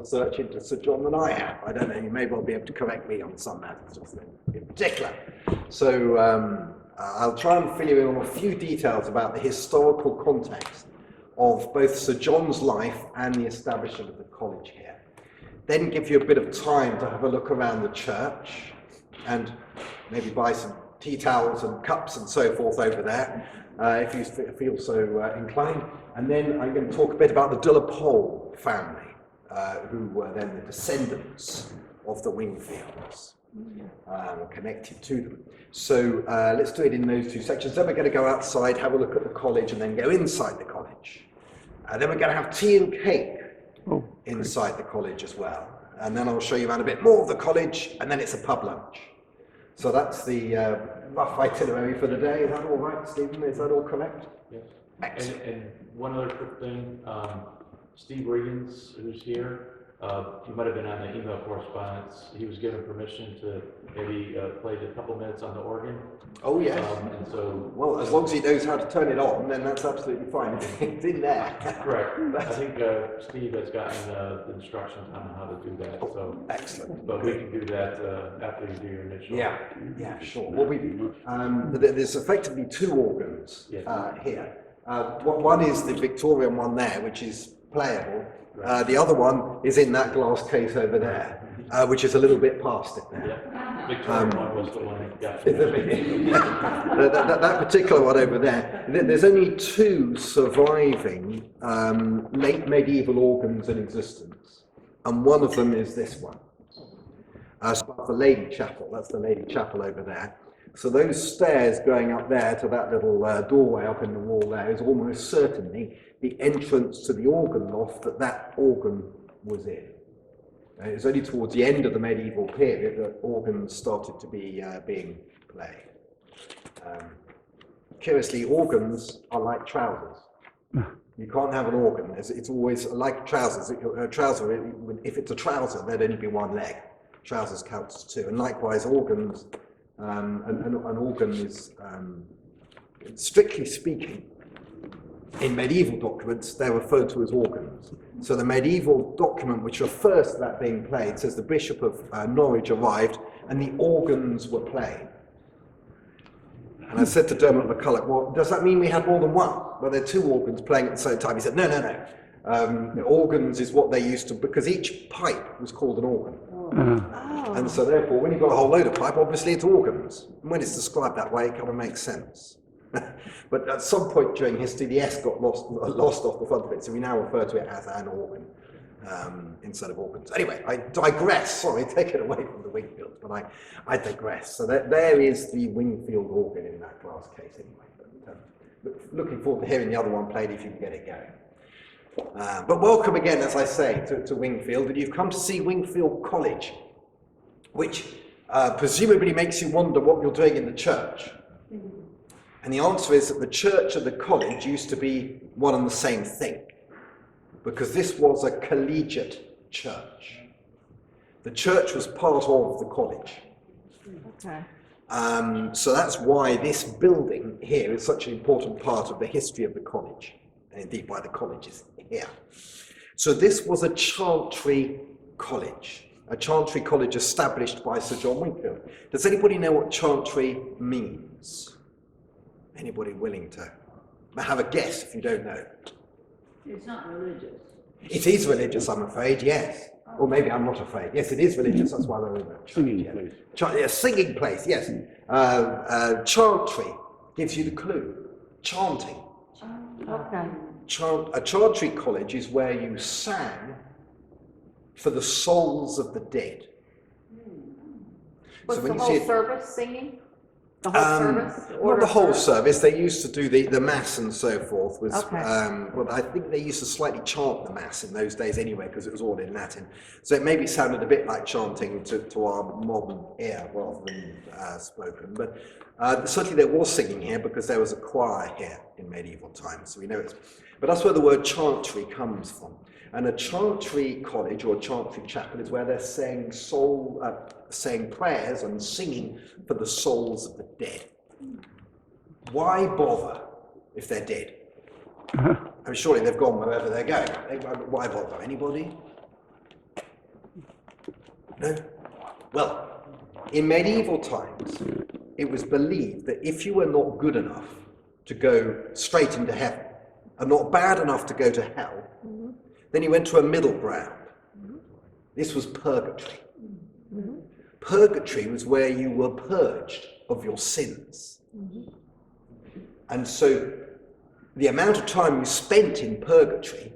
Search into Sir John than I have. I don't know, you may well be able to correct me on some matters in particular. So I'll try and fill you in on a few details about the historical context of both Sir John's life and the establishment of the college here. Then give you a bit of time to have a look around the church and maybe buy some tea towels and cups and so forth over there, if you feel so inclined. And then I'm going to talk a bit about the de la Pole family, who were then the descendants of the Wingfields. connected to them. So let's do it in those two sections. Then we're going to go outside, have a look at the college, and then go inside the college. Then we're going to have tea and cake inside the college as well. And then I'll show you around a bit more of the college, and then it's a pub lunch. So that's the rough itinerary for the day. Is that all right, Stephen? Is that all correct? Yes. Excellent. And one other quick thing, Steve Riggins, who's here, he might have been on the email correspondence. He was given permission to maybe play a couple minutes on the organ. Oh, yes. And so, well, as long as he knows how to turn it on, then that's absolutely fine. It's in there. correct. I think Steve has gotten the instructions on how to do that. So excellent. But we can do that after you do your initial. Yeah, sure. Well, there's effectively two organs here. One is the Victorian one there, which is playable. The other one is in that glass case over there, which is a little bit past it now. Yeah. Victorian one was the one that got that particular one over there. There's only two surviving late medieval organs in existence, and one of them is this one. The Lady Chapel. That's the Lady Chapel over there. So those stairs going up there to that little doorway up in the wall there is almost certainly the entrance to the organ loft that organ was in. It was only towards the end of the medieval period that organs started to be being played. Curiously, organs are like trousers. You can't have an organ. It's always like trousers. A trouser, if it's a trouser, there'd only be one leg. Trousers counts as two. And likewise, organs, an organ is, strictly speaking, in medieval documents, they're referred to as organs. So the medieval document which refers to that being played says the Bishop of Norwich arrived and the organs were played. And I said to Dermot McCulloch, well, does that mean we had more than one? Well, there are two organs playing at the same time. He said, no. The organs is what they used to, because each pipe was called an organ. And so therefore, when you've got a whole load of pipe, obviously it's organs. And when it's described that way, it kind of makes sense. But at some point during history, the S got lost off the front of it, so we now refer to it as an organ instead of organs. Anyway, I digress. Sorry, take it away from the Wingfield, but I digress. So there is the Wingfield organ in that glass case anyway. But looking forward to hearing the other one played if you can get it going. But welcome again, as I say, to Wingfield, and you've come to see Wingfield College, which presumably makes you wonder what you're doing in the church. And the answer is that the church and the college used to be one and the same thing, because this was a collegiate church. The church was part of the college. Okay. So that's why this building here is such an important part of the history of the college, and indeed why the college is here. So this was a chantry college established by Sir John Wingfield. Does anybody know what chantry means? Anybody willing to have a guess if you don't know? It's not religious. It is religious, I'm afraid, yes. Or maybe I'm not afraid. Yes, it is religious, that's why we're in that. Singing place. Singing place, yes. Chantry gives you the clue. Chanting. Okay. A chantry college is where you sang for the souls of the dead. Was So the when you whole see it- service singing? The whole service? Not the whole service. They used to do the mass and so forth. Okay. Well, I think they used to slightly chant the mass in those days anyway, because it was all in Latin. So it maybe sounded a bit like chanting to our modern ear rather than spoken. But certainly there was singing here because there was a choir here in medieval times. So we know it's. But that's where the word chantry comes from. And a chantry college or a chantry chapel is where they're saying prayers and singing for the souls of the dead. Why bother if they're dead? I mean, surely they've gone wherever they're going. Why bother? Anybody? No? Well, in medieval times, it was believed that if you were not good enough to go straight into heaven and not bad enough to go to hell, then you went to a middle ground. This was purgatory. Purgatory was where you were purged of your sins. And so the amount of time you spent in purgatory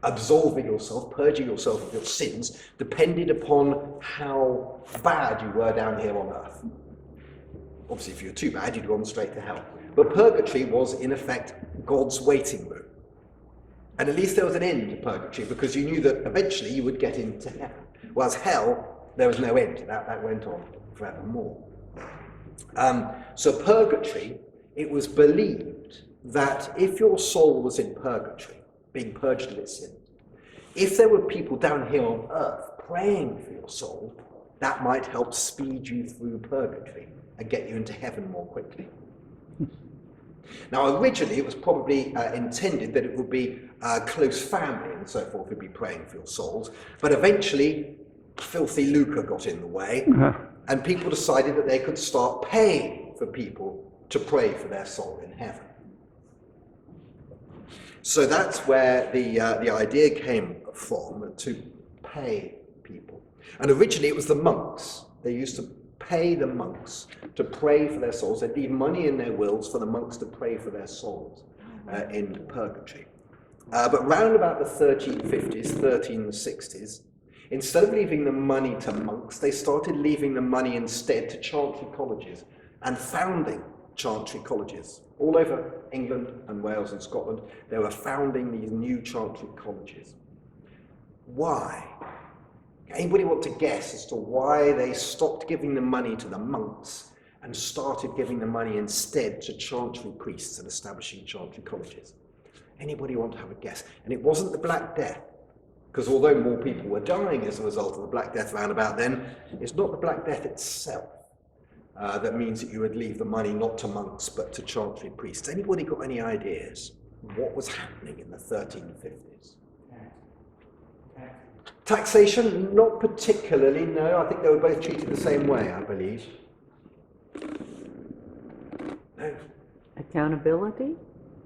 absolving yourself, purging yourself of your sins, depended upon how bad you were down here on earth. Obviously, if you were too bad, you'd gone straight to hell. But purgatory was, in effect, God's waiting room. And at least there was an end to purgatory, because you knew that eventually you would get into heaven. Whereas hell, there was no end to that. That went on forevermore. So purgatory, it was believed that if your soul was in purgatory, being purged of its sin, if there were people down here on earth praying for your soul, that might help speed you through purgatory and get you into heaven more quickly. Now, originally, it was probably intended that it would be close family and so forth who'd be praying for your souls, but eventually, filthy lucre got in the way, and people decided that they could start paying for people to pray for their soul in heaven. So that's where the idea came from, to pay people. And originally it was the monks. They used to pay the monks to pray for their souls. They'd leave money in their wills for the monks to pray for their souls in purgatory. But round about the 1350s, 1360s, instead of leaving the money to monks, they started leaving the money instead to chantry colleges and founding chantry colleges. All over England and Wales and Scotland, they were founding these new chantry colleges. Why? Anybody want to guess as to why they stopped giving the money to the monks and started giving the money instead to chantry priests and establishing chantry colleges? Anybody want to have a guess? And it wasn't the Black Death, because although more people were dying as a result of the Black Death around about then, it's not the Black Death itself that means that you would leave the money not to monks but to chantry priests. Anybody got any ideas what was happening in the 1350s? Taxation, not particularly, no. I think they were both treated the same way, I believe. No. Accountability?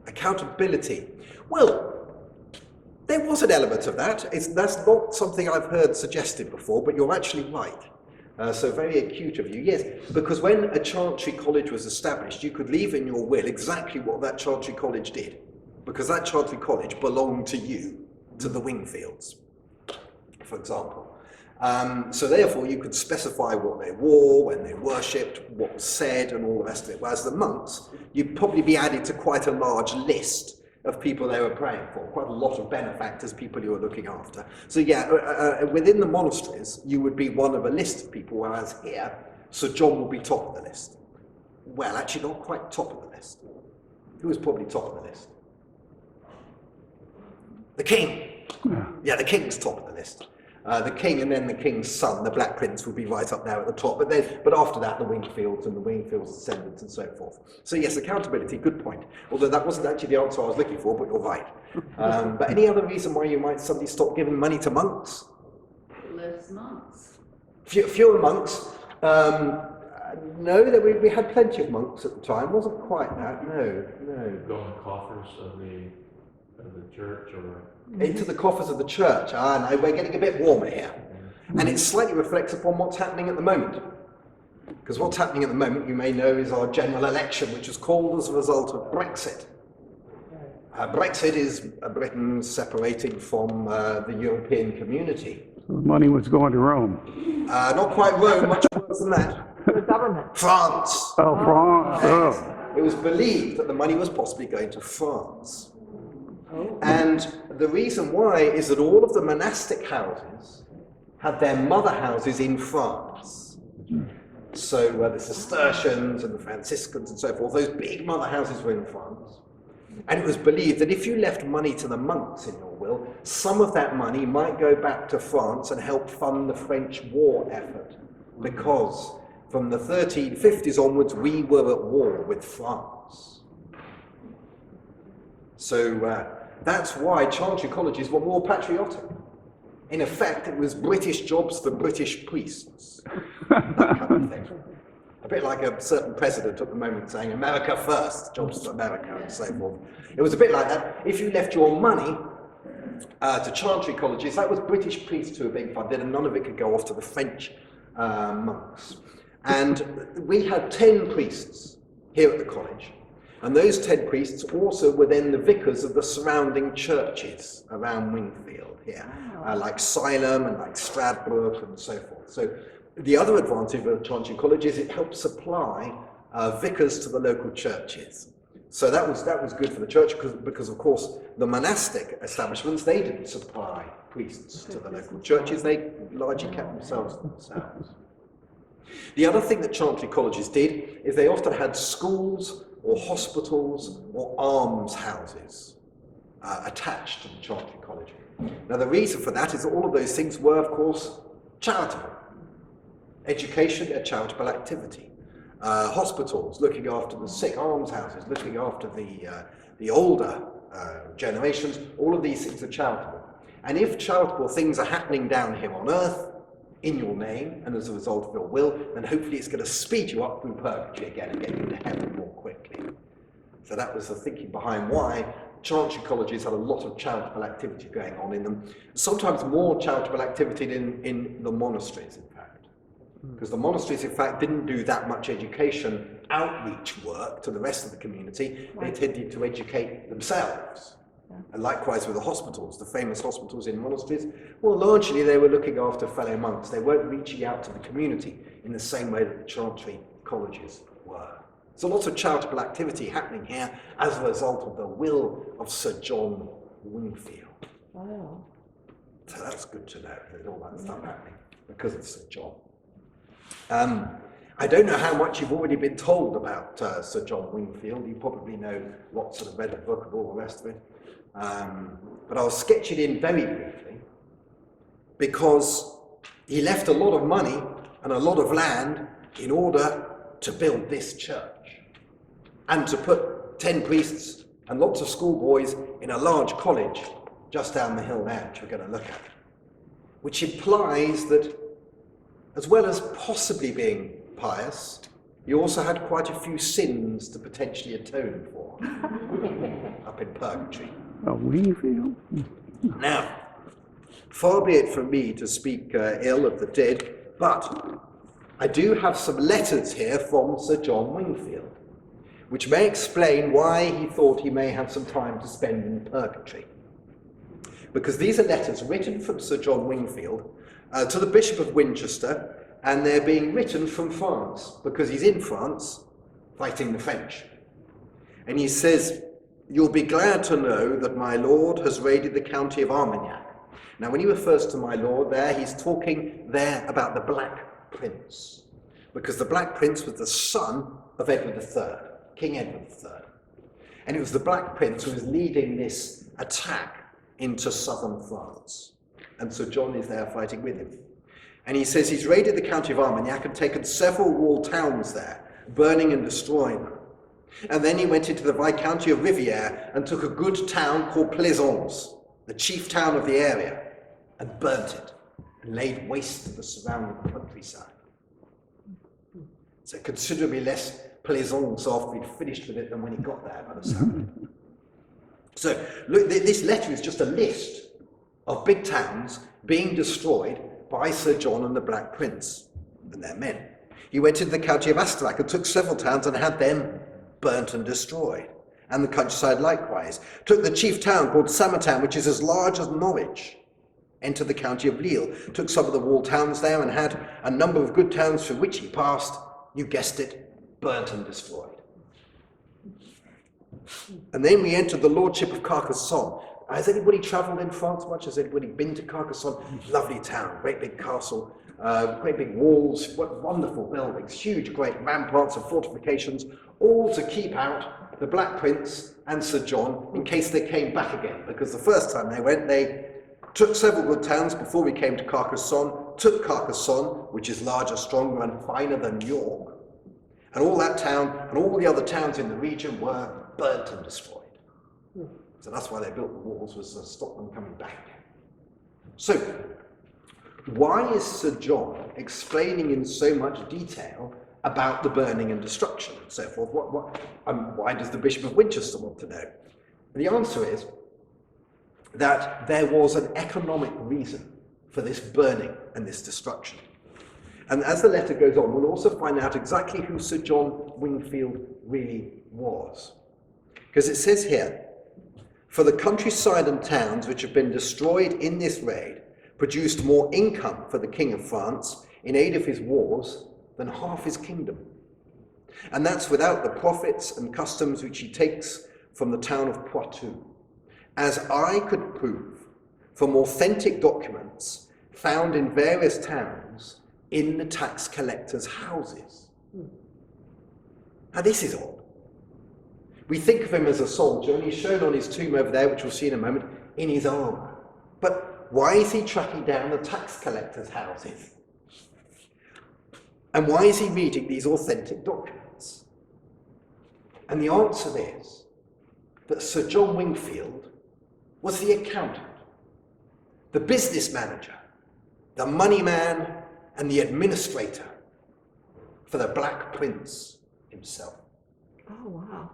Accountability. Well, there was an element of that. That's not something I've heard suggested before, but you're actually right. So very acute of you, yes. Because when a chantry college was established, you could leave in your will exactly what that chantry college did, because that chantry college belonged to you, to the Wingfields, for example. So therefore you could specify what they wore, when they worshipped, what was said, and all the rest of it. Whereas the monks, you'd probably be added to quite a large list of people they were praying for, quite a lot of benefactors, people you were looking after. So yeah, within the monasteries, you would be one of a list of people, whereas here, Sir John would be top of the list. Well, actually not quite top of the list. Who was probably top of the list? The king. Yeah, the king's top of the list. The king and then the king's son, the Black Prince, would be right up there at the top. But after that, the Wingfields and the Wingfields' descendants and so forth. So yes, accountability, good point. Although that wasn't actually the answer I was looking for, but you're right. But any other reason why you might suddenly stop giving money to monks? Less monks. Fewer monks. No, we had plenty of monks at the time. It wasn't quite that, no. Go in coffers of the church, or Into the coffers of the church. No, we're getting a bit warmer here. And it slightly reflects upon what's happening at the moment. Because what's happening at the moment, you may know, is our general election, which was called as a result of Brexit. Brexit is Britain separating from the European community. So the money was going to Rome. Not quite Rome, much worse than that. The government. France. Oh, France. Oh. It was believed that the money was possibly going to France. And the reason why is that all of the monastic houses had their mother houses in France. So the Cistercians and the Franciscans and so forth, those big mother houses were in France. And it was believed that if you left money to the monks in your will, some of that money might go back to France and help fund the French war effort. Because from the 1350s onwards, we were at war with France. So that's why chantry colleges were more patriotic. In effect, it was British jobs for British priests. That kind of thing. A bit like a certain president at the moment saying, America first, jobs for America, and so forth. It was a bit like that. If you left your money to chantry colleges, that was British priests who were being funded, and none of it could go off to the French monks. And we had 10 priests here at the college. And those 10 priests also were then the vicars of the surrounding churches around Wingfield here, like Silem and like Stradbroke and so forth. So the other advantage of Chantry College is it helped supply vicars to the local churches. So that was good for the church because of course the monastic establishments, they didn't supply priests to the local churches, they largely kept themselves to themselves. The other thing that Chantry colleges did is they often had schools or hospitals or almshouses attached to the Chantry College. Now the reason for that is that all of those things were of course charitable. Education, a charitable activity. Hospitals, looking after the sick, almshouses, looking after the older generations, all of these things are charitable. And if charitable things are happening down here on earth, in your name, and as a result of your will, then hopefully it's going to speed you up through purgatory again and get you into heaven more quickly. So that was the thinking behind why Chantry colleges had a lot of charitable activity going on in them. Sometimes more charitable activity in the monasteries, in fact. Because the monasteries, in fact, didn't do that much education outreach work to the rest of the community. They tended to educate themselves. And likewise with the hospitals, the famous hospitals in monasteries, well, largely they were looking after fellow monks. They weren't reaching out to the community in the same way that the Chantry colleges were. So lots of charitable activity happening here as a result of the will of Sir John Wingfield. Wow. So that's good to know. There's all that stuff happening because of Sir John. I don't know how much you've already been told about Sir John Wingfield. You probably know lots and have read the book and all the rest of it. But I'll sketch it in very briefly because he left a lot of money and a lot of land in order to build this church and to put 10 priests and lots of schoolboys in a large college just down the hill there, which we're going to look at, which implies that as well as possibly being pious, he also had quite a few sins to potentially atone for up in purgatory. Wingfield? Now, far be it from me to speak ill of the dead, but I do have some letters here from Sir John Wingfield, which may explain why he thought he may have some time to spend in purgatory. Because these are letters written from Sir John Wingfield to the Bishop of Winchester, and they're being written from France, because he's in France fighting the French. And he says, "You'll be glad to know that my lord has raided the county of Armagnac." Now, when he refers to my lord there, he's talking there about the Black Prince, because the Black Prince was the son of Edward III, King Edward III. And it was the Black Prince who was leading this attack into southern France. And Sir John is there fighting with him. And he says he's raided the county of Armagnac and taken several walled towns there, burning and destroying them. And then he went into the Viscounty of Riviere and took a good town called Plaisance, the chief town of the area, and burnt it and laid waste the surrounding countryside. So considerably less Plaisance after he'd finished with it than when he got there, by the sound. So look, this letter is just a list of big towns being destroyed by Sir John and the Black Prince and their men. He went into the county of Astarac and took several towns and had them burnt and destroyed, and the countryside likewise. Took the chief town called Samartin, which is as large as Norwich. Entered the county of Lille, took some of the walled towns there, and had a number of good towns through which he passed, you guessed it, burnt and destroyed. And then we entered the lordship of Carcassonne. Has anybody travelled in France much? Has anybody been to Carcassonne? Lovely town, great big castle, great big walls, wonderful buildings, huge great ramparts and fortifications, all to keep out the Black Prince and Sir John in case they came back again, because the first time they went, they took several good towns before we came to Carcassonne, took Carcassonne, which is larger, stronger and finer than York, and all that town and all the other towns in the region were burnt and destroyed. So that's why they built the walls, was to stop them coming back. So, why is Sir John explaining in so much detail about the burning and destruction and so forth? Why does the Bishop of Winchester want to know? And the answer is that there was an economic reason for this burning and this destruction. And as the letter goes on, we'll also find out exactly who Sir John Wingfield really was. Because it says here, for the countryside and towns which have been destroyed in this raid produced more income for the King of France in aid of his wars than half his kingdom. And that's without the profits and customs which he takes from the town of Poitou, as I could prove from authentic documents found in various towns in the tax collectors' houses. Now this is odd. We think of him as a soldier, and he's shown on his tomb over there, which we'll see in a moment, in his armour. But why is he tracking down the tax collectors' houses? And why is he reading these authentic documents? And the answer is that Sir John Wingfield was the accountant, the business manager, the money man, and the administrator for the Black Prince himself. Oh, wow.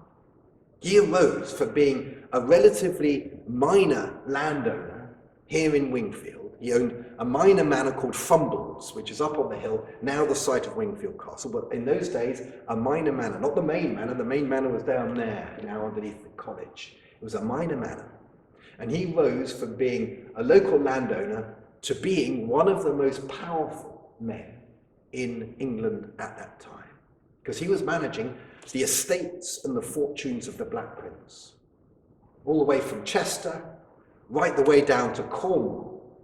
He arose from being a relatively minor landowner here in Wingfield. He owned a minor manor called Fumbles, which is up on the hill, now the site of Wingfield Castle. But in those days, a minor manor, not the main manor was down there, now underneath the college. It was a minor manor. And he rose from being a local landowner to being one of the most powerful men in England at that time, because he was managing the estates and the fortunes of the Black Prince, all the way from Chester, right the way down to Cornwall,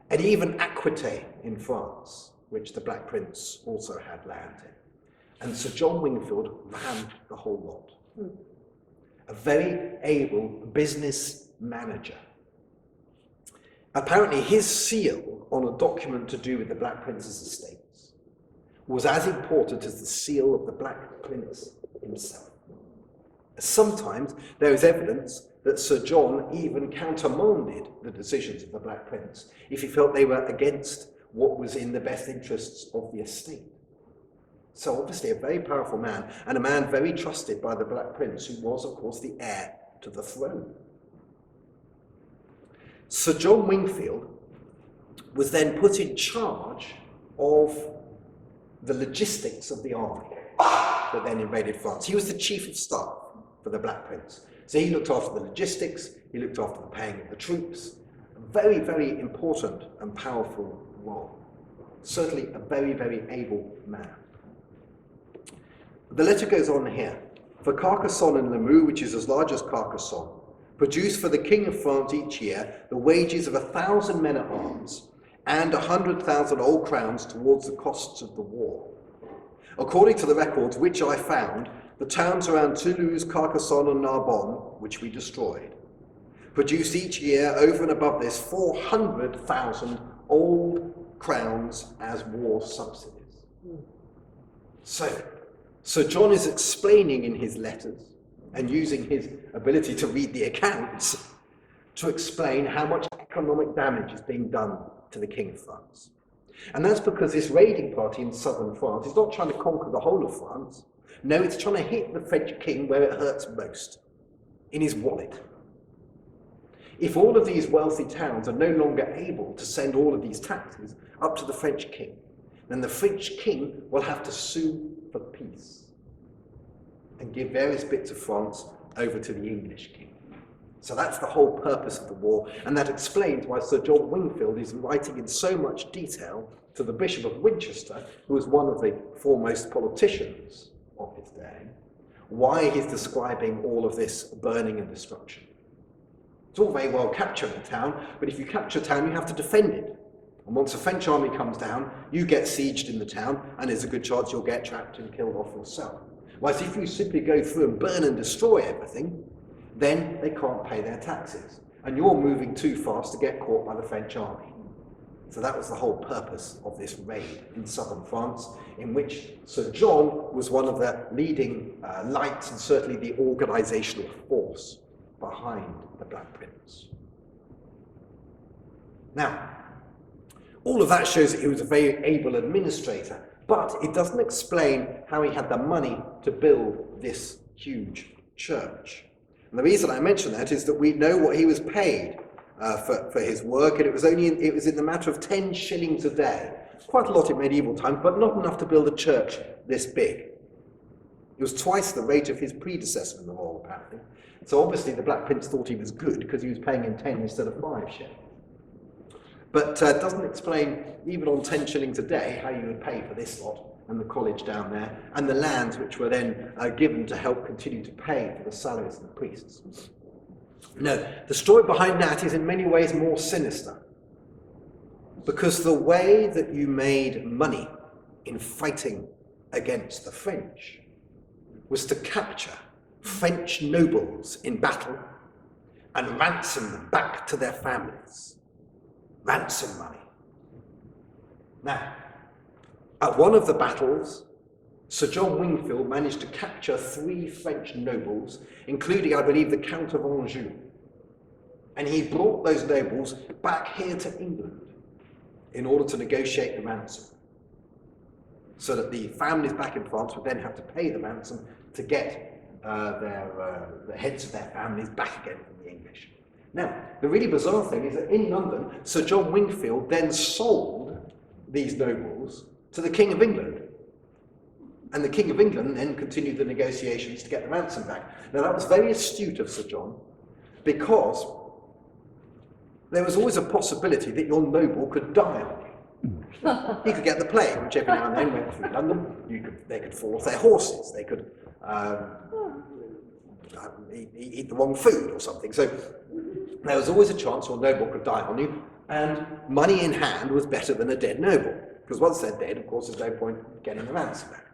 and even Aquitaine in France, which the Black Prince also had land in. And Sir John Wingfield ran the whole lot. A very able business manager. Apparently his seal on a document to do with the Black Prince's estates was as important as the seal of the Black Prince himself. Sometimes there is evidence that Sir John even countermanded the decisions of the Black Prince if he felt they were against what was in the best interests of the estate. So obviously a very powerful man, and a man very trusted by the Black Prince, who was, of course, the heir to the throne. Sir John Wingfield was then put in charge of the logistics of the army that then invaded France. He was the chief of staff for the Black Prince. So he looked after the logistics, he looked after the paying of the troops. A very, very important and powerful role. Certainly a very, very able man. The letter goes on here. For Carcassonne and Limoux, which is as large as Carcassonne, produce for the King of France each year the wages of 1,000 men at arms and 100,000 old crowns towards the costs of the war. According to the records which I found, the towns around Toulouse, Carcassonne and Narbonne, which we destroyed, produce each year over and above this 400,000 old crowns as war subsidies. So, Sir John is explaining in his letters and using his ability to read the accounts to explain how much economic damage is being done to the King of France. And that's because this raiding party in southern France is not trying to conquer the whole of France. No, it's trying to hit the French king where it hurts most, in his wallet. If all of these wealthy towns are no longer able to send all of these taxes up to the French king, then the French king will have to sue for peace and give various bits of France over to the English king. So that's the whole purpose of the war, and that explains why Sir John Wingfield is writing in so much detail to the Bishop of Winchester, who was one of the foremost politicians of his day, why he's describing all of this burning and destruction. It's all very well capturing a town, but if you capture a town, you have to defend it. And once a French army comes down, you get sieged in the town, and there's a good chance you'll get trapped and killed off yourself. Whereas if you simply go through and burn and destroy everything, then they can't pay their taxes. And you're moving too fast to get caught by the French army. So that was the whole purpose of this raid in southern France, in which Sir John was one of the leading lights and certainly the organizational force behind the Black Prince. Now, all of that shows that he was a very able administrator, but it doesn't explain how he had the money to build this huge church. And the reason I mention that is that we know what he was paid for his work, and it was in the matter of 10 shillings a day. Quite a lot in medieval times, but not enough to build a church this big. It was twice the rate of his predecessor in the royal palace. family. So obviously the Black Prince thought he was good because he was paying him 10 instead of 5 shillings. But doesn't explain, even on 10 shillings a day, how you would pay for this lot and the college down there, and the lands which were then given to help continue to pay for the salaries of the priests. No, the story behind that is in many ways more sinister, because the way that you made money in fighting against the French was to capture French nobles in battle and ransom them back to their families. Ransom money. Now, at one of the battles, Sir John Wingfield managed to capture 3 French nobles, including, I believe, the Count of Anjou. And he brought those nobles back here to England in order to negotiate the ransom, so that the families back in France would then have to pay the ransom to get the heads of their families back again from the English. Now, the really bizarre thing is that in London, Sir John Wingfield then sold these nobles to the King of England. And the King of England then continued the negotiations to get the ransom back. Now, that was very astute of Sir John, because there was always a possibility that your noble could die on you. He could get the plague, which every now and then went through London. They could fall off their horses. They could eat the wrong food or something. So there was always a chance your noble could die on you, and money in hand was better than a dead noble, because once they're dead, of course, there's no point getting the ransom back.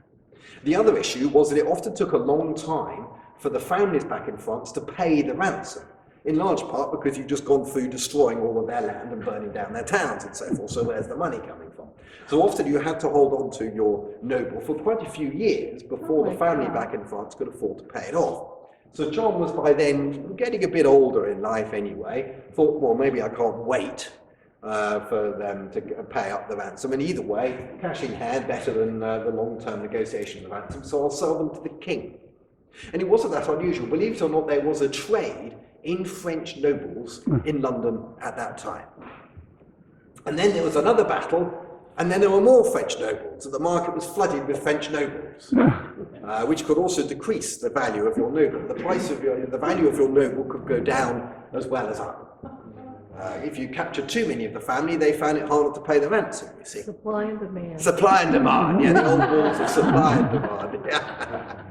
The other issue was that it often took a long time for the families back in France to pay the ransom, in large part because you've just gone through destroying all of their land and burning down their towns and so forth, so where's the money coming from? So often you had to hold on to your noble for quite a few years before the family back in France could afford to pay it off. So John was by then getting a bit older in life anyway, thought, well, maybe I can't wait for them to pay up the ransom, and either way, cash in hand better than the long-term negotiation of the ransom, so I'll sell them to the king. And it wasn't that unusual. Believe it or not, there was a trade in French nobles in London at that time. And then there was another battle, and then there were more French nobles, and the market was flooded with French nobles, which could also decrease the value of your noble. The value of your noble could go down as well as up. If you captured too many of the family, they found it harder to pay the ransom, you see. Supply and demand. Supply and demand, yeah, the old rules of supply and demand. Yeah.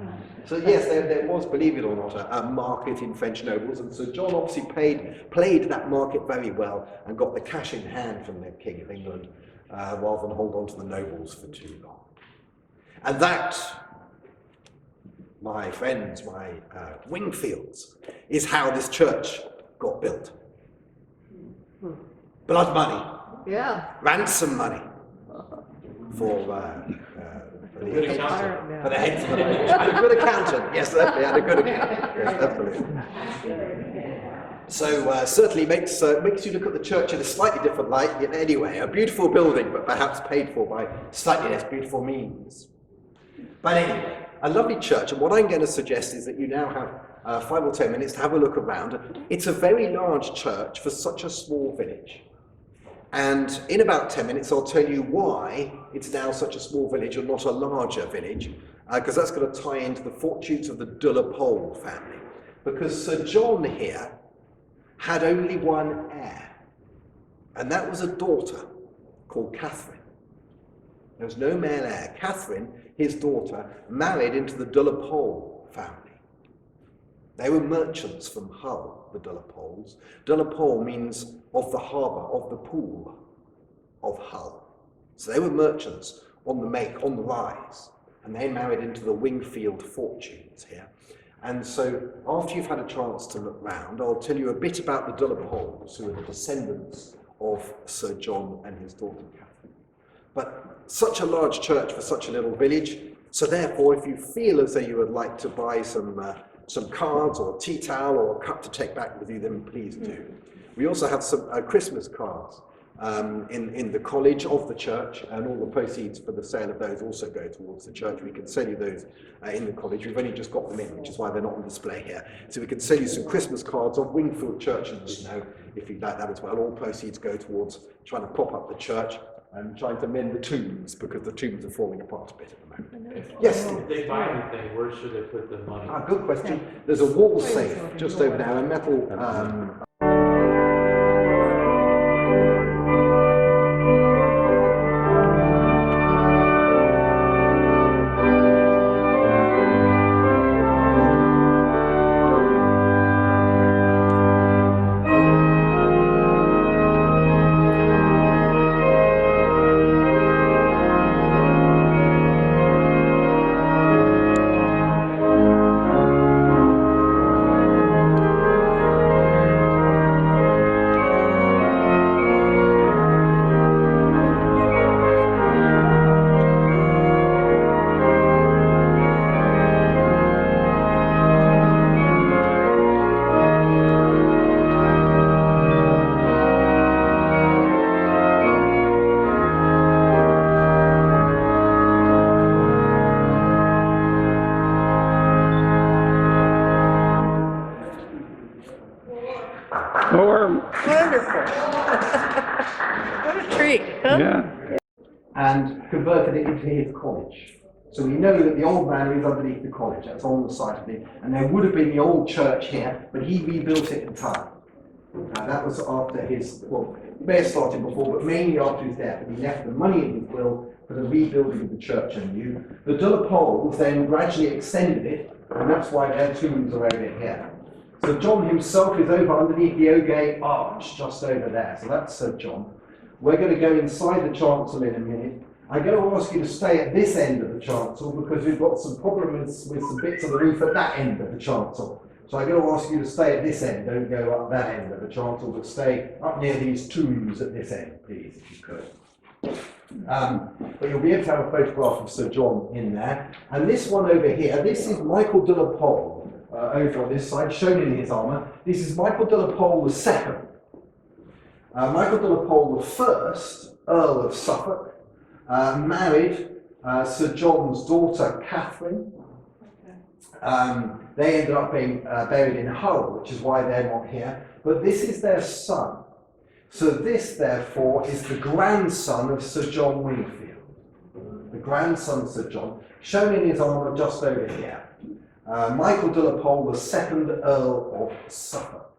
So yes, there was, believe it or not, a market in French nobles, and so John obviously played that market very well and got the cash in hand from the King of England, rather than hold on to the nobles for too long. And that, my friends, my Wingfields, is how this church got built. Blood money, Yeah. ransom money for the heads of the village. And a good accountant, yes, certainly, and a good accountant, yes, absolutely. So certainly makes you look at the church in a slightly different light. Yet anyway, a beautiful building, but perhaps paid for by slightly less beautiful means. But anyway, a lovely church, and what I'm going to suggest is that you now have 5 or 10 minutes to have a look around. It's a very large church for such a small village. And in about 10 minutes, I'll tell you why it's now such a small village and not a larger village, because that's going to tie into the fortunes of the de la Pole family. Because Sir John here had only one heir, and that was a daughter called Catherine. There was no male heir. Catherine, his daughter, married into the de la Pole family. They were merchants from Hull, the de la Poles. De la Pole means of the harbour, of the pool of Hull. So they were merchants on the rise, and they married into the Wingfield fortunes here. And so after you've had a chance to look round, I'll tell you a bit about the de la Poles, who are the descendants of Sir John and his daughter Catherine. But such a large church for such a little village, so therefore if you feel as though you would like to buy some cards or a tea towel or a cup to take back with you, then please do. We also have some Christmas cards in the college of the church, and all the proceeds for the sale of those also go towards the church. We can sell you those in the college. We've only just got them in, which is why they're not on display here. So we can sell you some Christmas cards of Wingfield Church in the snow, if you'd like that as well. All proceeds go towards trying to prop up the church I'm trying to mend the tombs because the tombs are falling apart a bit at the moment. Yes. If they buy anything, where should they put the money? Good question. There's a wall safe just over there, a metal. Or, Wonderful. What a treat, huh? yeah, And converted it into his college. So we know that the old manor is underneath the college, that's on the site of it, and there would have been the old church here, but he rebuilt it entirely. That was after his, well, he may have started before, but mainly after his death, and he left the money in his will for the rebuilding of the church anew. The de la Poles then gradually extended it, and that's why their tombs are over here. So John himself is over underneath the Ogay arch, just over there, so that's Sir John. We're going to go inside the chancel in a minute. I'm going to ask you to stay at this end of the chancel because we've got some problems with some bits of the roof at that end of the chancel. So I'm going to ask you to stay at this end, don't go up that end of the chancel, but stay up near these tombs at this end, please, if you could. But you'll be able to have a photograph of Sir John in there. And this one over here, this is Michael de la Pole, over on this side, shown in his armour. This is Michael de la Pole II. Michael de la Pole I, Earl of Suffolk, married Sir John's daughter, Catherine. They ended up being buried in Hull, which is why they're not here. But this is their son. So this, therefore, is the grandson of Sir John Wingfield. The grandson of Sir John, shown in his armour just over here. Michael de la Pole, the second Earl of Suffolk.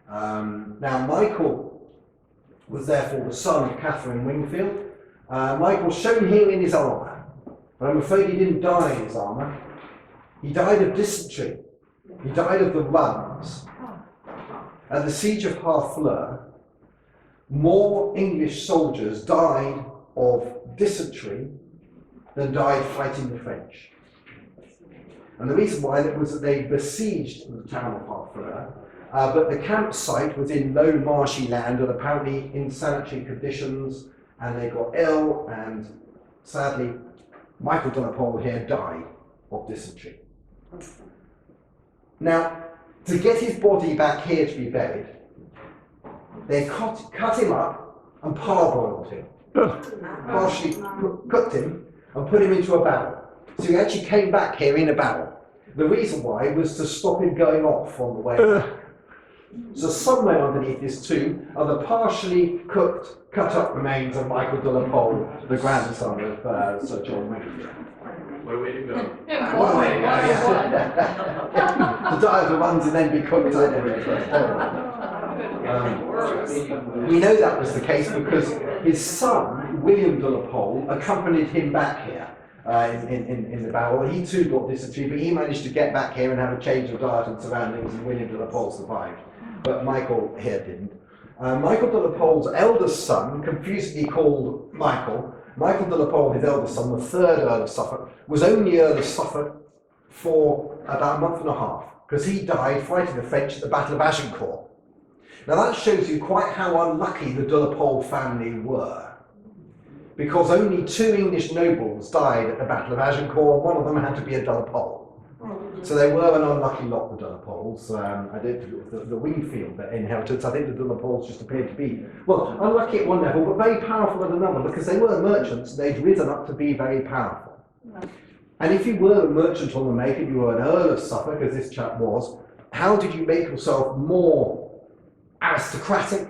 Now, Michael was therefore the son of Catherine Wingfield. Michael's shown here in his armour, but I'm afraid he didn't die in his armour. He died of dysentery. He died of the runs. At the siege of Harfleur, more English soldiers died of dysentery than died fighting the French. And the reason why that was that they besieged the town of Harfleur, but the campsite was in low marshy land and apparently in sanitary conditions, and they got ill, and sadly, Michael de la Pole here died of dysentery. Now, to get his body back here to be buried, they cut him up and parboiled him, partially cooked him and put him into a barrel. So he actually came back here in a barrel. The reason why was to stop him going off on the way back. So somewhere underneath this tomb are the partially cooked, cut up remains of Michael de la Pole, the grandson of Sir John Wingfield. What a way to go. What a way to go, yeah. To die of the runs and then be cooked, I never we know that was the case because his son, William de la Pole, accompanied him back here in the barrel. He too got dysentery, but he managed to get back here and have a change of diet and surroundings, and William de la Pole survived. But Michael here didn't. Michael de la Pole's eldest son, confusedly called Michael de la Pole, his eldest son, the third Earl of Suffolk, was only Earl of Suffolk for about a month and a half, because he died fighting the French at the Battle of Agincourt. Now that shows you quite how unlucky the de la Pole family were, because only 2 English nobles died at the Battle of Agincourt, and one of them had to be a de la Pole. So they were an unlucky lot, the de la Poles. I don't think it was the Wingfield inheritance. I think the de la Poles just appeared to be, well, unlucky at one level, but very powerful at another, because they were merchants. They'd risen up to be very powerful. And if you were a merchant on the make and you were an Earl of Suffolk, as this chap was, how did you make yourself more aristocratic,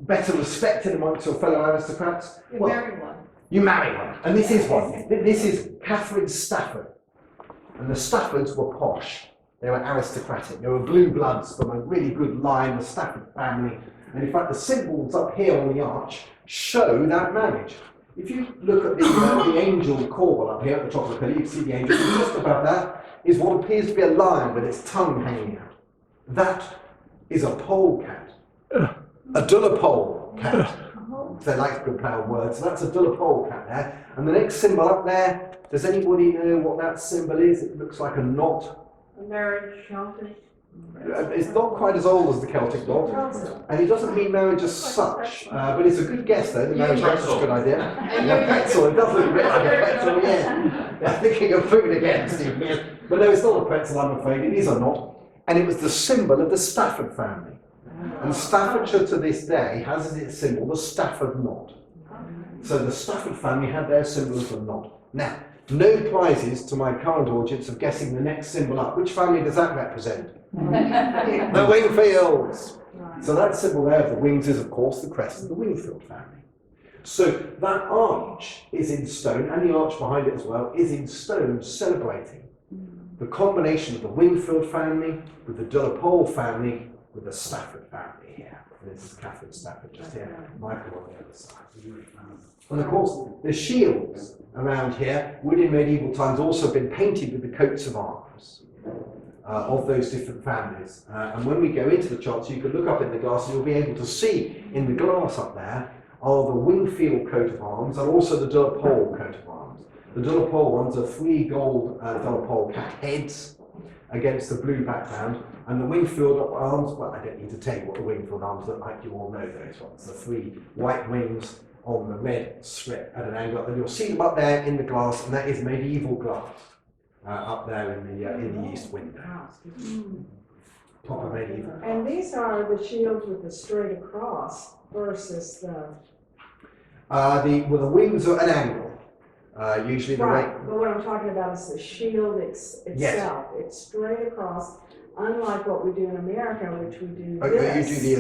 better respected amongst your fellow aristocrats? You Well, marry one. you marry one, and this is one. This is Catherine Stafford, and the Staffords were posh. They were aristocratic. They were blue bloods from a really good line, the Stafford family. And in fact, the symbols up here on the arch show that marriage. If you look at the angel corbel up here at the top of the pillar, you can see the angel. And just about that is what appears to be a lion with its tongue hanging out. That is a polecat, a dullapole cat. They like to play on words, so that's a dullapole cat there. And the next symbol up there, does anybody know what that symbol is? It looks like a knot. A marriage shelter. It's not quite as old as the Celtic knot, and it doesn't mean marriage as such, but it's a good guess though. The marriage is a good idea. Yeah, pretzel, it does look a bit like a pretzel, yeah. I'm thinking of food again, Steve. Yes. But no, it's not a pretzel, I'm afraid. It is a knot, and it was the symbol of the Stafford family. And Staffordshire to this day has as its symbol the Stafford knot. So the Stafford family had their symbol as a knot. Now, no prizes to my current audience of guessing the next symbol up. Which family does that represent? The Wingfields. So that symbol there of the wings is, of course, the crest of the Wingfield family. So that arch is in stone, and the arch behind it as well, is in stone, celebrating the combination of the Wingfield family with the Dullapole family with the Stafford family here. This is Catherine Stafford just here, Michael on the other side. And of course, the shields around here would in medieval times also have been painted with the coats of arms of those different families. And when we go into the charts, you can look up in the glass and you'll be able to see in the glass up there are the Wingfield coat of arms and also the Dullapole coat of arms. The Dullapole ones are 3 gold Dullapole cat heads against the blue background, and the Wingfield arms, well, I don't need to tell you what the Wingfield arms look like, you all know those ones. The 3 white wings on the red strip at an angle, and you'll see them up there in the glass, and that is medieval glass up there in the east window. Proper medieval. And these are the shields with the straight across versus the. The wings are an angle. Usually the Right, but what I'm talking about is the shield itself. Yes. It's straight across, unlike what we do in America, which we do you this. do the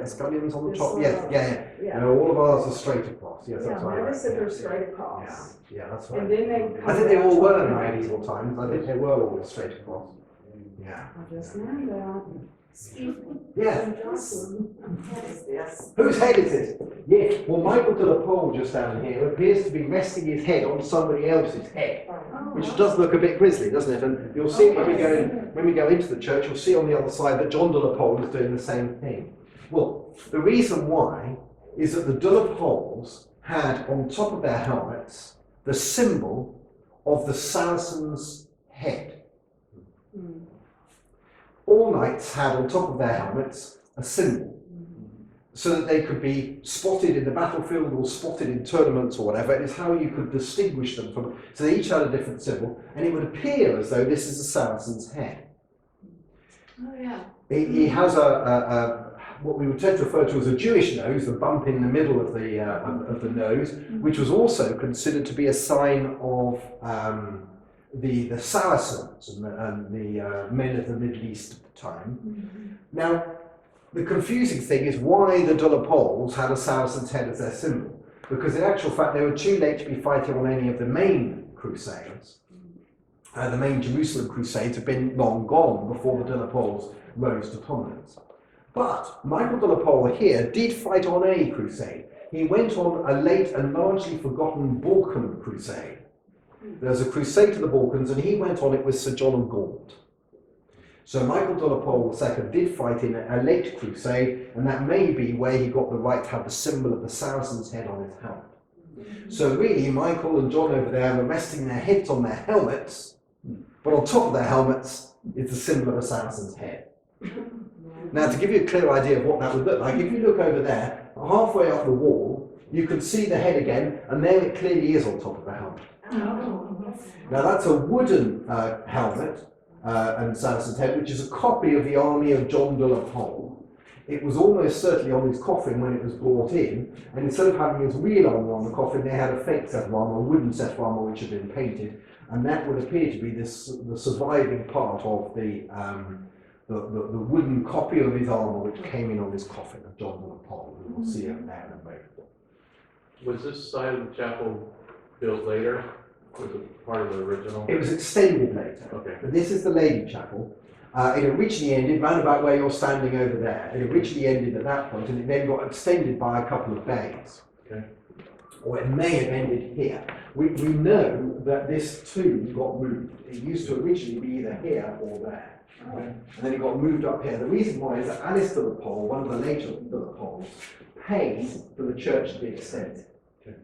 escallions on the This top? one. Yes, yeah. Yeah. No, all of ours are straight across. Yes, Yeah, that's right. notice that they're straight across. Yeah, that's And right. then they I come think they back all to were the in right. medieval times. I think they were all straight across. Yeah. I just learned that. Yeah. What is this? Whose head is it? Yeah. Well, Michael de la Pole just down here appears to be resting his head on somebody else's head, which does look a bit grisly, doesn't it? And you'll see when we go into the church, you'll see on the other side that John de la Pole is doing the same thing. Well, the reason why is that the de la Poles had on top of their helmets the symbol of the Saracen's head. All knights had on top of their helmets a symbol, so that they could be spotted in the battlefield or spotted in tournaments or whatever. It is how you could distinguish them from. So they each had a different symbol, and it would appear as though this is a Saracen's head. Oh, yeah. He has what we would tend to refer to as a Jewish nose, the bump in the middle of the nose, which was also considered to be a sign of the Saracens and the men of the Middle East at the time. Now, the confusing thing is why the Dullapoles had a Saracen's head as their symbol, because in actual fact they were too late to be fighting on any of the main crusades. The main Jerusalem crusades had been long gone before the Dullapoles rose to prominence. But Michael de la Pole here did fight on a crusade. He went on a late and largely forgotten Balkan crusade. There's a crusade to the Balkans, and he went on it with Sir John of Gaunt. So Michael de la Pole II did fight in a late crusade, and that may be where he got the right to have the symbol of the Saracen's head on his helmet. So really, Michael and John over there were resting their heads on their helmets, but on top of their helmets is the symbol of a Saracen's head. Now, to give you a clear idea of what that would look like, if you look over there, halfway up the wall, you can see the head again, and there it clearly is on top of the helmet. Now, that's a wooden helmet and Saracen's head, which is a copy of the army of John de la Pole. It was almost certainly on his coffin when it was brought in, and instead of having his real armour on the coffin, they had a fake set of armour, a wooden set of armour which had been painted, and that would appear to be the surviving part of the wooden copy of his armour which came in on his coffin of John de Wingfield. We'll see it there in a moment. Was this side of the chapel built later? Was it part of the original? It was extended later. Okay. But this is the Lady Chapel. It originally ended round about where you're standing over there. It originally ended at that point, and it then got extended by a couple of bays. Okay. Or it may have ended here. We know that this tomb got moved. It used to originally be either here or there. Okay. And then it got moved up here. The reason why is that Alice de la Pole, one of the later de la Poles, paid for the church to be extended. Okay.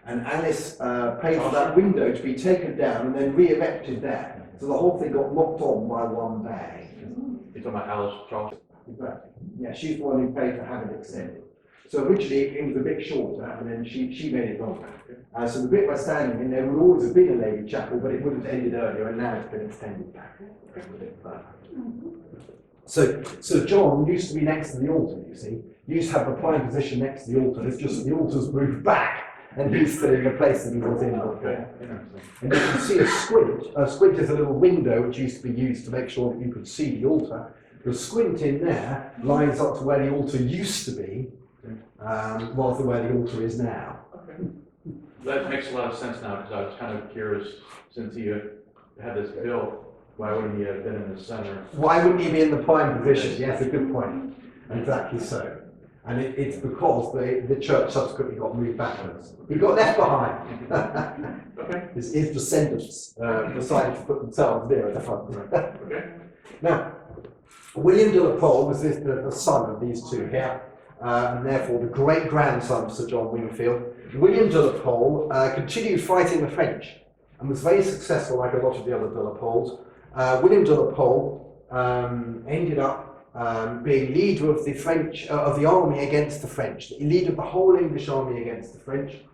And Alice paid for that window to be taken down and then re-erected there. So the whole thing got knocked on by one bay. You're talking about Alice Charles? Exactly. Yeah, she's the one who paid to have it extended. So originally it was a bit shorter, and then she made it longer. So the bit we're standing in, there would always have been a Lady Chapel, but it would have ended earlier, and now it's been extended back a bit further. So John used to be next to the altar, you see. He used to have the prime position next to the altar. It's just that the altar's moved back, and he's still in the place that he was in before. And you can see a squint. A squint is a little window which used to be used to make sure that you could see the altar. The squint in there lines up to where the altar used to be, rather than where the altar is now. Okay. That makes a lot of sense now, because I was kind of curious, since he had this built, why wouldn't he have been in the center? Why wouldn't he be in the prime position? Yes, a good point. Exactly so. And it's because the church subsequently got moved backwards. He got left behind. Okay. His descendants decided to put themselves there at the front. Okay. Now, William de la Pole was the son of these two here, and therefore the great-grandson of Sir John Wingfield. William de la Pole continued fighting the French and was very successful, like a lot of the other de la Poles. William de la Pole ended up being leader of the French of the army against the French, the leader of the whole English army against the French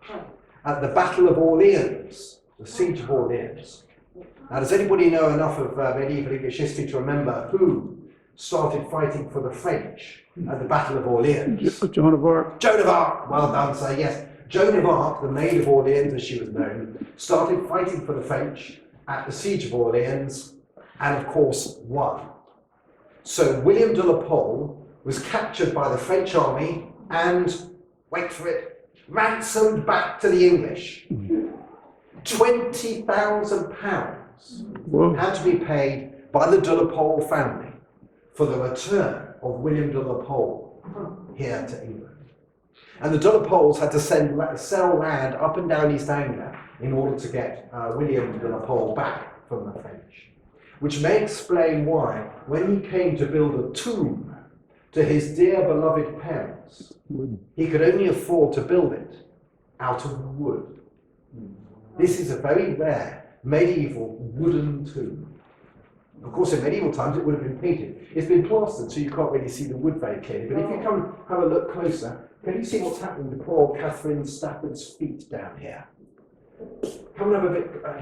at the Battle of Orleans, the Siege of Orleans. Now, does anybody know enough of medieval English history to remember who started fighting for the French at the Battle of Orleans? Joan of Arc. Joan of Arc. Well done, sir. Yes, Joan of Arc, the Maid of Orleans, as she was known, started fighting for the French at the Siege of Orleans, and of course won. So William de la Pole was captured by the French army and, wait for it, ransomed back to the English. £20,000 had to be paid by the de la Pole family for the return of William de la Pole here to England. And the de la Poles had to sell land up and down East Anglia in order to get William de la Pole back from the French. Which may explain why, when he came to build a tomb to his dear beloved parents, he could only afford to build it out of wood. This is a very rare medieval wooden tomb. Of course, in medieval times it would have been painted. It's been plastered, so you can't really see the wood very clearly. But if you come have a look closer, can you see what's happening to poor Catherine Stafford's feet down here? Come and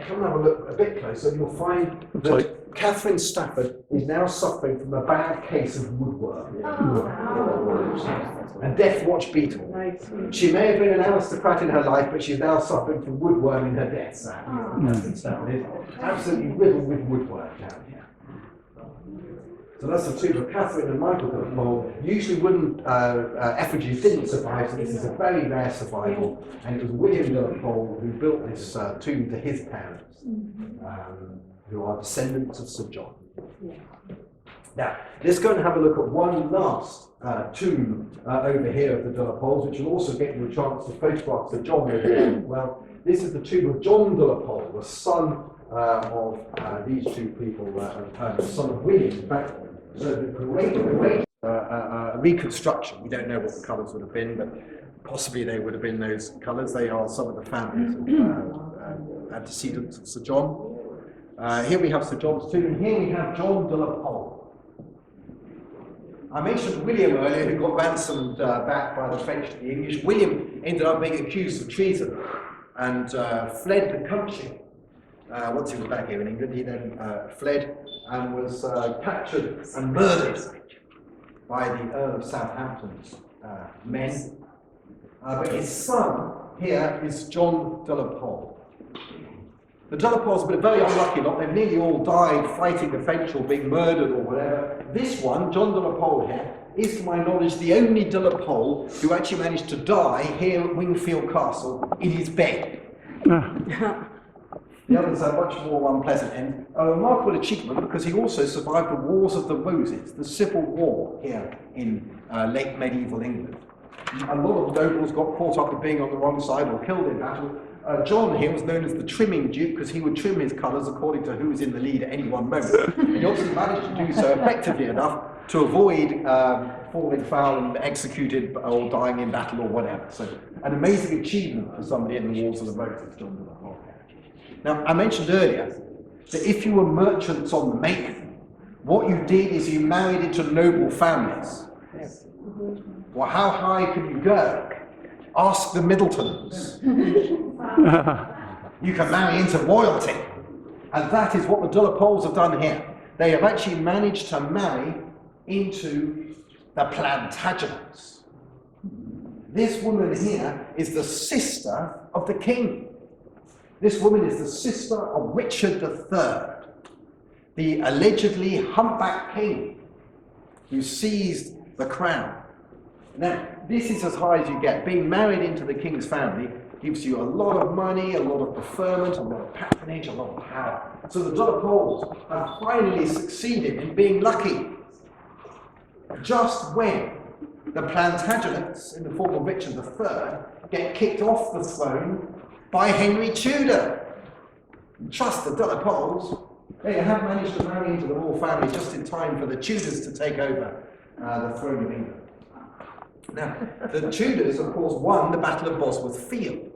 have a look a bit closer, and you'll find that Catherine Stafford is now suffering from a bad case of woodworm. A death watch beetle. She may have been an aristocrat in her life, but she's now suffering from woodworm in her death, sadly. Catherine Stafford is absolutely riddled with woodworm down here. So that's the tomb of Catherine and Michael de la Pole. Usually wooden effigies didn't survive, so this is a very rare survival. And it was William de la Pole who built this tomb to his parents, who are descendants of Sir John. Now, let's go and have a look at one last tomb over here of the de la Poles, which will also get you a chance to photograph Sir John over there. Well, this is the tomb of John de la Pole, the son of these two people, the son of William. In fact, so the great reconstruction, we don't know what the colours would have been, but possibly they would have been those colours. They are some of the families of antecedents of Sir John. Here we have Sir John's tomb, and here we have John de la Pole. I mentioned William earlier, who got ransomed back by the French to the English. William ended up being accused of treason and fled the country. Once he was back here in England, he then fled and was captured and murdered by the Earl of Southampton's men. But his son here is John de la Pole. The de la Poles have been a very unlucky lot. They've nearly all died fighting the French or being murdered or whatever. This one, John de la Pole here, is to my knowledge the only de la Pole who actually managed to die here at Wingfield Castle in his bed. The others are much more unpleasant end. A remarkable achievement because he also survived the Wars of the Roses, the Civil War here in late medieval England. A lot of nobles got caught up in being on the wrong side or killed in battle. John here was known as the trimming duke because he would trim his colours according to who was in the lead at any one moment. He obviously managed to do so effectively enough to avoid falling foul and executed or dying in battle or whatever. So an amazing achievement for somebody in the Wars of the Roses, John de la Pole. Now, I mentioned earlier that if you were merchants on the make, what you did is you married into noble families. Well, how high can you go? Ask the Middletons. You can marry into royalty. And that is what the de la Poles have done here. They have actually managed to marry into the Plantagenets. This woman here is the sister of the king. This woman is the sister of Richard III, the allegedly humpback king who seized the crown. Now, this is as high as you get. Being married into the king's family gives you a lot of money, a lot of preferment, a lot of patronage, a lot of power. So the de la Poles have finally succeeded in being lucky. Just when the Plantagenets, in the form of Richard III, get kicked off the throne by Henry Tudor. Trust the de la Poles, they have managed to marry into the royal family just in time for the Tudors to take over the throne of England. Now, the Tudors, of course, won the Battle of Bosworth Field.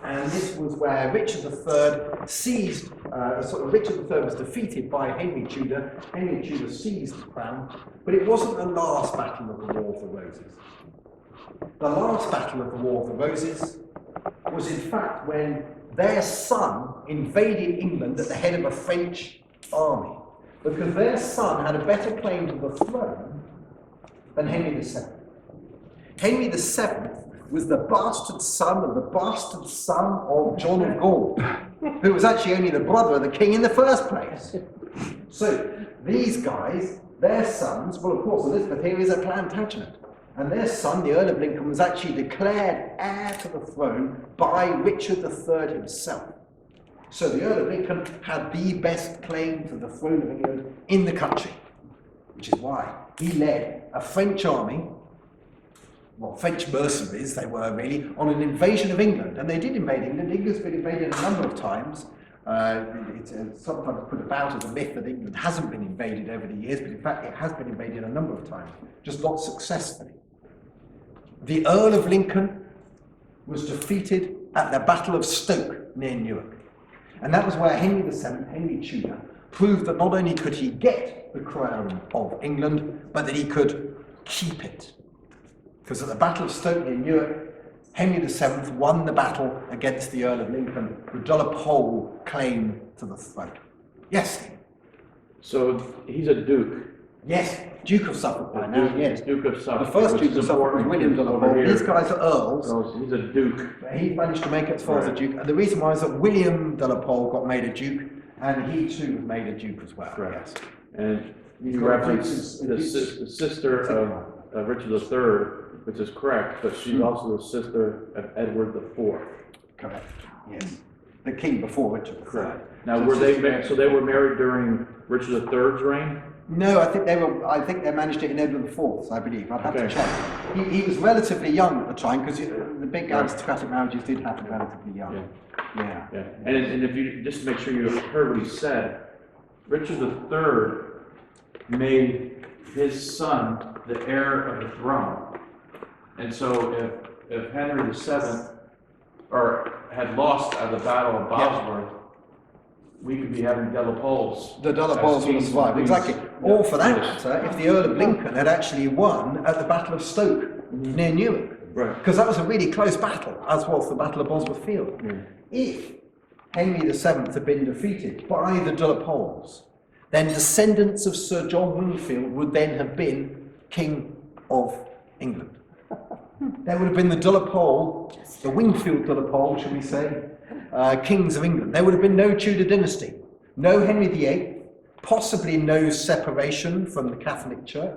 And this was where Richard III seized, Richard III was defeated by Henry Tudor. Henry Tudor seized the crown, but it wasn't the last battle of the War of the Roses. The last battle of the War of the Roses was in fact when their son invaded England at the head of a French army, because their son had a better claim to the throne than Henry VII. Henry VII was the bastard son of the bastard son of John of Gaunt, who was actually only the brother of the king in the first place. So these guys, their sons, well, of course, Elizabeth here is a Plantagenet, and their son, the Earl of Lincoln, was actually declared heir to the throne by Richard III himself. So the Earl of Lincoln had the best claim to the throne of England in the country, which is why he led a French army, well, French mercenaries they were really, on an invasion of England. And they did invade England. England's been invaded a number of times. It's sometimes put about as a myth that England hasn't been invaded over the years, but in fact it has been invaded a number of times, just not successfully. The Earl of Lincoln was defeated at the Battle of Stoke near Newark. And that was where Henry VII, Henry Tudor, proved that not only could he get the crown of England, but that he could keep it. Because at the Battle of Stoke near Newark, Henry VII won the battle against the Earl of Lincoln, who de la Pole claim to the throne. Yes? So he's a duke. Yes, Duke of Suffolk by now, yes. Duke of Suffolk. The first which Duke is of Suffolk was important William de la over Pole. here. These guys are earls. So he's a duke. But he managed to make it as far as a duke. And the reason why is that William de la Pole got made a duke, and he too was made a duke as well. Right. Yes. And He's you got referenced dukes- the sister of Richard III, which is correct, but she's also the sister of Edward IV. Correct. Yes. The king before Richard III. Correct. Now, So were they sister- so they were married during Richard III's reign? No, I think they managed it in Edward IV's, I believe. I'd have to Okay. check. He was relatively young at the time because the big aristocratic marriages did happen relatively young. Yeah. Yeah. And if you just to make sure you heard what he said, Richard III made his son the heir of the throne. And so if Henry VII had lost at the Battle of Bosworth, we could be having de la Poles. The de la Poles would have survived, exactly. Or for that matter, if the Earl of Lincoln had actually won at the Battle of Stoke near Newark. Right. Because that was a really close battle, as was the Battle of Bosworth Field. If Henry VII had been defeated by the de la Poles, then descendants of Sir John Wingfield would then have been King of England. There would have been the de la Pole, the Wingfield de la Pole, shall we say, kings of England. There would have been no Tudor dynasty, no Henry VIII, possibly no separation from the Catholic Church.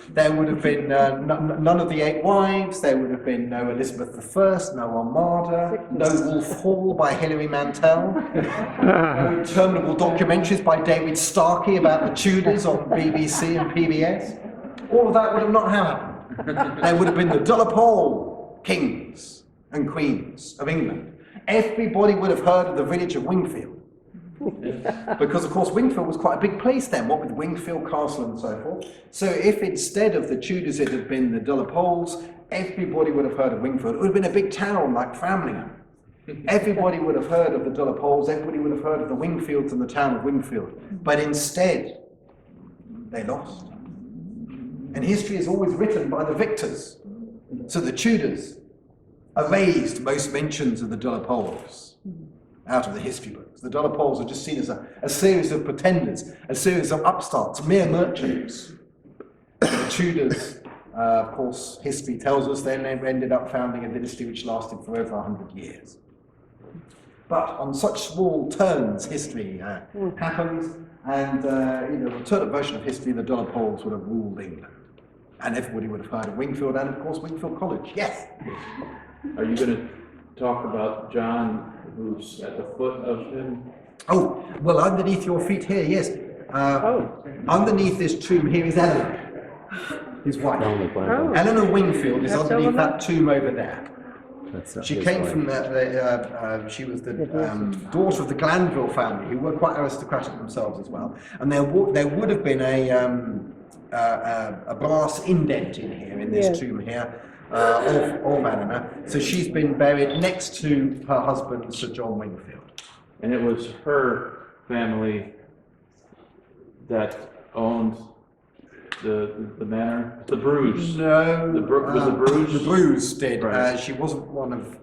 There would have been none of the 8 wives. There would have been no Elizabeth I, no Armada, no Wolf Hall by Hilary Mantel, no interminable documentaries by David Starkey about the Tudors on BBC and PBS. All of that would have not happened. There would have been the Delaporte kings and queens of England. Everybody would have heard of the village of Wingfield. Because of course Wingfield was quite a big place then, what with Wingfield Castle and so forth. So if instead of the Tudors it had been the Delaportes, everybody would have heard of Wingfield. It would have been a big town like Framlingham. Everybody would have heard of the Delaportes, everybody would have heard of the Wingfields and the town of Wingfield. But instead, they lost. And history is always written by the victors. So the Tudors erased most mentions of the Delaportes out of the history books. The Delaportes are just seen as a series of pretenders, a series of upstarts, mere merchants. The Tudors, of course, history tells us they ended up founding a dynasty which lasted for over 100 years. But on such small turns, history happens, and in an alternate version of history, the Delaportes would have ruled England. And everybody would have heard of Wingfield, and of course Wingfield College, yes. Are you going to talk about John, who's at the foot of him? Oh, well, underneath your feet here, yes. Underneath this tomb here is Eleanor, his wife. Oh. Eleanor Wingfield is That's underneath Eleanor? that tomb over there. She came from she was the daughter of the Glanville family, who were quite aristocratic themselves as well. And there would have been a brass indent in here, in this tomb here, of Eleanor. So she's been buried next to her husband, Sir John Wingfield. And it was her family that owned the manor, the Brews. No, Was the Brews? The Brews did. Right. She wasn't one of.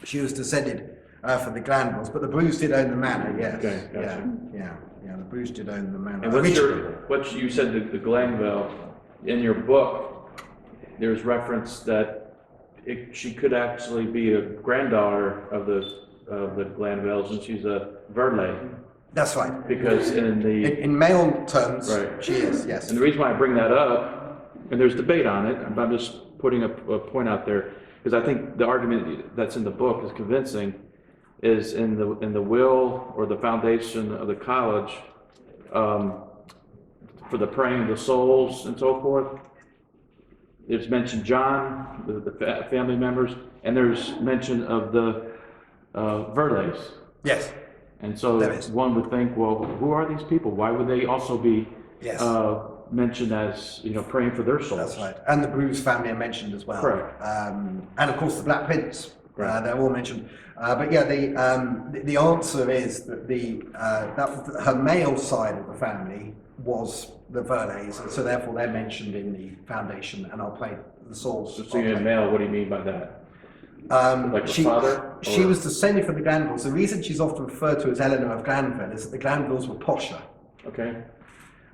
She was descended from the Glanvilles, but the Brews did own the manor. Yes. Okay, gotcha. Yeah. The Brews did own the manor. And what you said, the Glanville, in your book, there's reference that she could actually be a granddaughter of the Glanvilles, and she's a Verley. That's right. Because in male terms, right. she is. Yes. And the reason why I bring that up, and there's debate on it, I'm just putting a point out there, because I think the argument that's in the book is convincing. Is in the will or the foundation of the college for the praying of the souls and so forth. There's mentioned John, the family members, and there's mention of the Verleys. Yes. And so one would think, well, who are these people? Why would they also be mentioned as praying for their souls? That's right. And the Brews family are mentioned as well. Correct. And of course the Black Prince. Right. They're all mentioned. But yeah, the answer is that that her male side of the family was the Verleys, and so therefore they're mentioned in the foundation, and I'll play the souls. So you're male, what do you mean by that? Like the She father? She was descended from the Glanvilles. The reason she's often referred to as Eleanor of Glanville is that the Glanvilles were posher. Okay.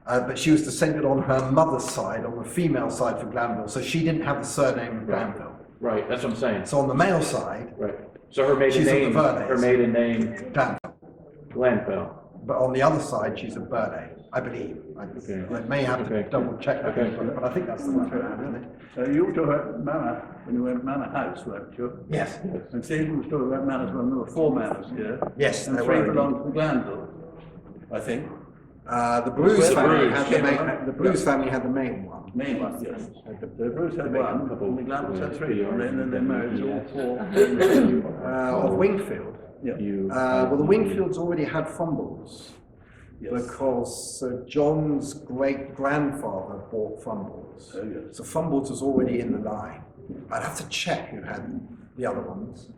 But she was descended on her mother's side, on the female side from Glanville, so she didn't have the surname Glanville. Right, that's what I'm saying. So on the male side, Right. So her maiden she's name, of the Verleys. Glanville. Glanville. But on the other side, she's a Burleigh, I believe. I may have to double check that, but I think that's the one. You were talking about manor, when you went manor house, weren't you? Yes. And Stephen was talking about manors when there were 4 manors here. Yes, And there 3 were. belonged to the Glanville, I think. The Brews The family Brews had the came main. up. The Brews family had the main one. Main one, yes. The Bruce had 1, and the Glanvilles had 3, and then they married all 4. Of Wingfield. Yeah. Well, the Wingfields already had Fumbles. Yes. Because Sir John's great-grandfather bought Fumbles. Oh, yes. So Fumbles was already in the line. I'd have to check who had the other ones.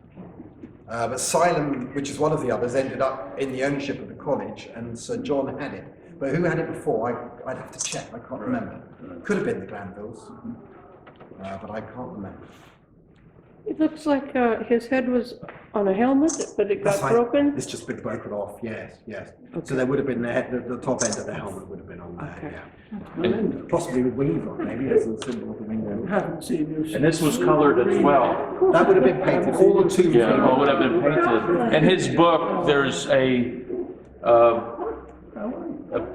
But Silem, which is one of the others, ended up in the ownership of the college, and Sir John had it. But who had it before, I'd have to check, I can't remember. Could have been the Glanvilles, but I can't remember. It looks like his head was on a helmet, but it That's got right. broken. It's just been broken off, yes, yes. So there would have been the top end of the helmet would have been on there, Okay. yeah. And possibly with wings on, maybe as a symbol of the wing. Haven't seen you. And this was colored as well. That would have been painted, all the two. Yeah, it would have been painted. In his book, there's a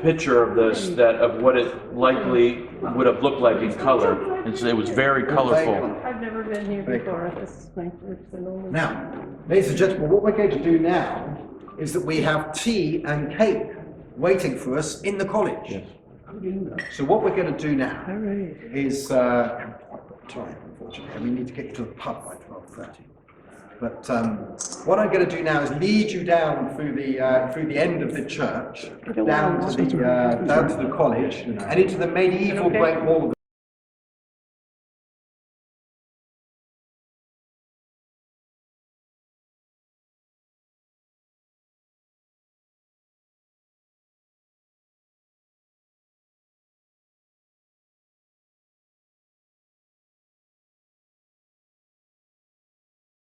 picture of this, that of what it likely would have looked like in color. And so it was very colorful. I've never been here before. This is my first and only. Now, ladies and gentlemen, what we're going to do now is that we have tea and cake waiting for us in the college. So what we're going to do now All right. is, time, unfortunately, and we need to get to the pub by 12:30. But what I'm going to do now is lead you down through the end of the church, down to the college, and into the medieval Great Wall of